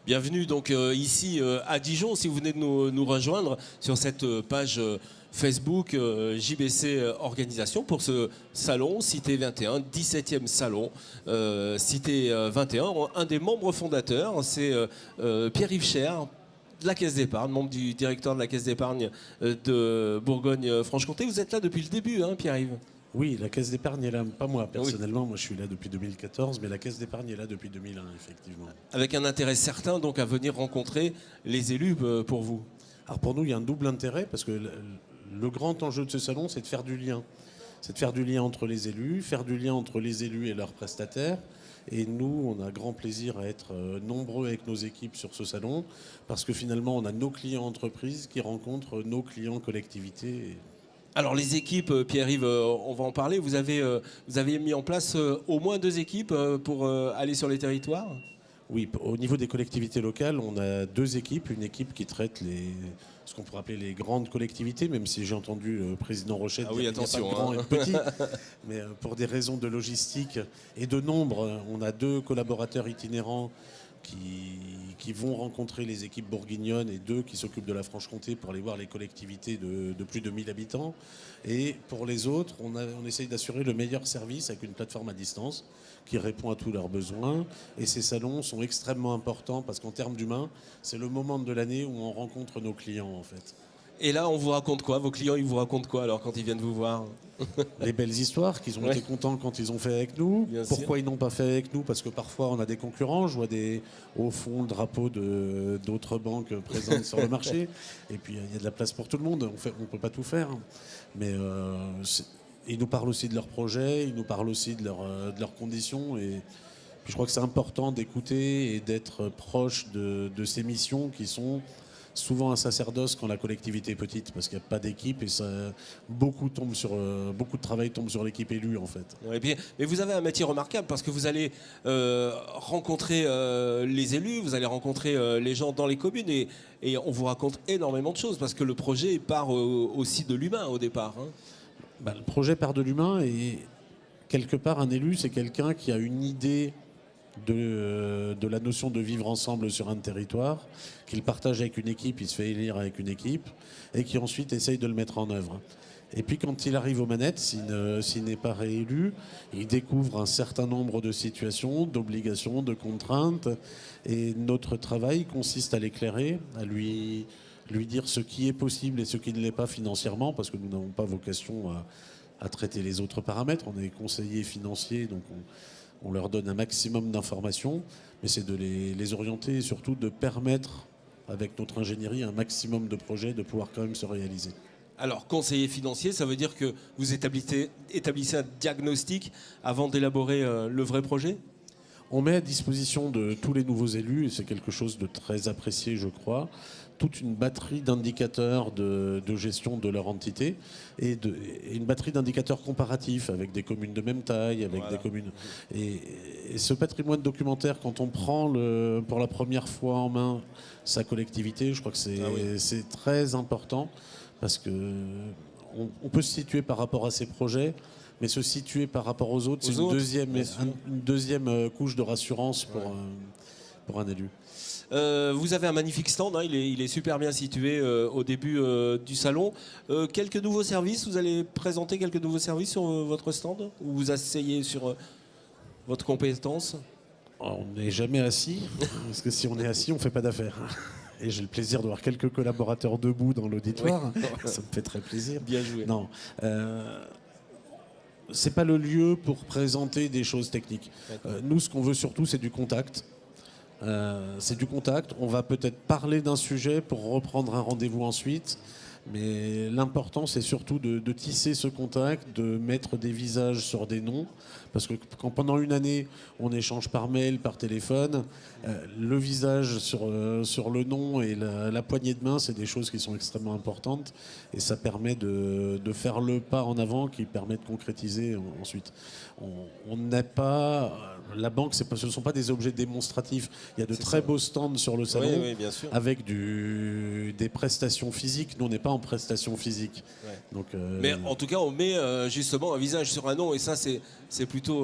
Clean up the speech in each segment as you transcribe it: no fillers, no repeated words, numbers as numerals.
Bienvenue donc ici à Dijon, si vous venez de nous rejoindre sur cette page Facebook JBC Organisation pour ce salon Cité 21, 17e salon Cité 21. Un des membres fondateurs, c'est Pierre-Yves Cher, de la Caisse d'épargne, membre du directeur de la Caisse d'épargne de Bourgogne-Franche-Comté. Vous êtes là depuis le début, hein, Pierre-Yves? Oui, la Caisse d'épargne est là, pas moi personnellement, moi je suis là depuis 2014, mais la Caisse d'épargne est là depuis 2001, effectivement. Avec un intérêt certain donc à venir rencontrer les élus pour vous. Alors pour nous, il y a un double intérêt, parce que le grand enjeu de ce salon, c'est de faire du lien. C'est de faire du lien entre les élus, faire du lien entre les élus et leurs prestataires. Et nous, on a grand plaisir à être nombreux avec nos équipes sur ce salon, parce que finalement, on a nos clients entreprises qui rencontrent nos clients collectivités. Alors les équipes, Pierre-Yves, on va en parler. Vous avez mis en place au moins 2 équipes pour aller sur les territoires? Oui, au niveau des collectivités locales, on a 2 équipes. Une équipe qui traite ce qu'on pourrait appeler les grandes collectivités, même si j'ai entendu le président Rochette dire qu'il n'y a pas de grand et de petit. Mais pour des raisons de logistique et de nombre, on a 2 collaborateurs itinérants qui vont rencontrer les équipes bourguignonnes et 2 qui s'occupent de la Franche-Comté pour aller voir les collectivités de plus de 1000 habitants. Et pour les autres, on essaye d'assurer le meilleur service avec une plateforme à distance qui répond à tous leurs besoins. Et ces salons sont extrêmement importants parce qu'en termes d'humain, c'est le moment de l'année où on rencontre nos clients en fait. Et là, on vous raconte quoi? Vos clients, ils vous racontent quoi alors quand ils viennent vous voir? Les belles histoires, qu'ils ont été contents quand ils ont fait avec nous. Bien Pourquoi sûr. ils n'ont pas fait avec nous? Parce que parfois on a des concurrents. Je vois au fond le drapeau d'autres banques présentes sur le marché. Et puis il y a de la place pour tout le monde. On ne peut pas tout faire. Mais ils nous parlent aussi de leurs projets, ils nous parlent aussi de leurs conditions. Et puis je crois que c'est important d'écouter et d'être proche de ces missions qui sont souvent un sacerdoce quand la collectivité est petite, parce qu'il n'y a pas d'équipe et beaucoup de travail tombe sur l'équipe élue en fait. Ouais, mais vous avez un métier remarquable parce que vous allez rencontrer les élus, vous allez rencontrer les gens dans les communes et on vous raconte énormément de choses parce que le projet part aussi de l'humain au départ. Hein. Le projet part de l'humain et quelque part un élu c'est quelqu'un qui a une idée de la notion de vivre ensemble sur un territoire, qu'il partage avec une équipe, il se fait élire avec une équipe, et qui ensuite essaye de le mettre en œuvre. Et puis quand il arrive aux manettes, s'il n'est pas réélu, il découvre un certain nombre de situations, d'obligations, de contraintes, et notre travail consiste à l'éclairer, à lui dire ce qui est possible et ce qui ne l'est pas financièrement, parce que nous n'avons pas vocation à traiter les autres paramètres, on est conseiller financier, donc on leur donne un maximum d'informations, mais c'est de les orienter et surtout de permettre, avec notre ingénierie, un maximum de projets de pouvoir quand même se réaliser. Alors, conseiller financier, ça veut dire que vous établissez un diagnostic avant d'élaborer le vrai projet? On met à disposition de tous les nouveaux élus, et c'est quelque chose de très apprécié, je crois, toute une batterie d'indicateurs de gestion de leur entité et une batterie d'indicateurs comparatifs avec des communes de même taille, avec des communes. Et ce patrimoine documentaire, quand on prend pour la première fois en main sa collectivité, je crois que c'est très important parce que on peut se situer par rapport à ses projets, mais se situer par rapport aux autres, c'est une deuxième couche de rassurance pour un élu. Vous avez un magnifique stand, hein, il est super bien situé au début du salon. Quelques nouveaux services, vous allez présenter quelques nouveaux services sur votre stand? Ou vous asseyez sur votre compétence? On n'est jamais assis, parce que si on est assis, on ne fait pas d'affaires. Et j'ai le plaisir de voir quelques collaborateurs debout dans l'auditoire. Oui. Ça me fait très plaisir. Bien joué. Non. C'est pas le lieu pour présenter des choses techniques. Nous, ce qu'on veut surtout, c'est du contact. C'est du contact. On va peut-être parler d'un sujet pour reprendre un rendez-vous ensuite. Mais l'important, c'est surtout de tisser ce contact, de mettre des visages sur des noms. Parce que quand pendant une année, on échange par mail, par téléphone, le visage sur le nom et la poignée de main, c'est des choses qui sont extrêmement importantes. Et ça permet de faire le pas en avant qui permet de concrétiser ensuite. On n'est pas... La banque, ce ne sont pas des objets démonstratifs. Il y a de très beaux stands sur le salon oui, bien sûr. avec des prestations physiques. Nous, on n'est pas en prestations physiques. Ouais. Donc, Mais en tout cas, on met justement un visage sur un nom et ça, c'est plutôt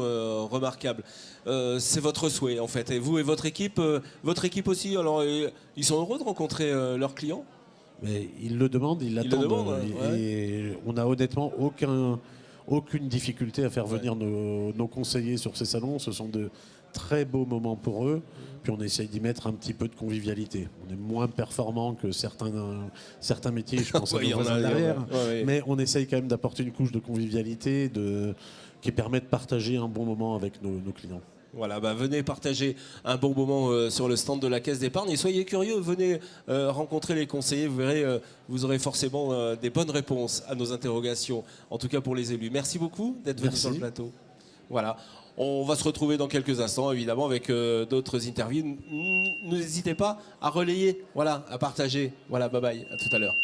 remarquable. C'est votre souhait en fait. Et vous et votre équipe aussi, alors ils sont heureux de rencontrer leurs clients? mais ils le demandent, ils Ils le l'attendent. demandent, ouais. Et on n'a honnêtement aucune difficulté à faire venir nos conseillers sur ces salons. Ce sont de très beaux moments pour eux. Puis on essaye d'y mettre un petit peu de convivialité. On est moins performant que certains métiers, je pense à Ouais, il y nos en a, voisins il y en a. derrière. Ouais. Mais on essaye quand même d'apporter une couche de convivialité qui permet de partager un bon moment avec nos clients. Voilà, venez partager un bon moment sur le stand de la Caisse d'épargne et soyez curieux, venez rencontrer les conseillers, vous verrez, vous aurez forcément des bonnes réponses à nos interrogations, en tout cas pour les élus. Merci beaucoup d'être venu sur le plateau. Voilà, on va se retrouver dans quelques instants évidemment avec d'autres interviews. N'hésitez pas à relayer, voilà, à partager. Voilà, bye bye, à tout à l'heure.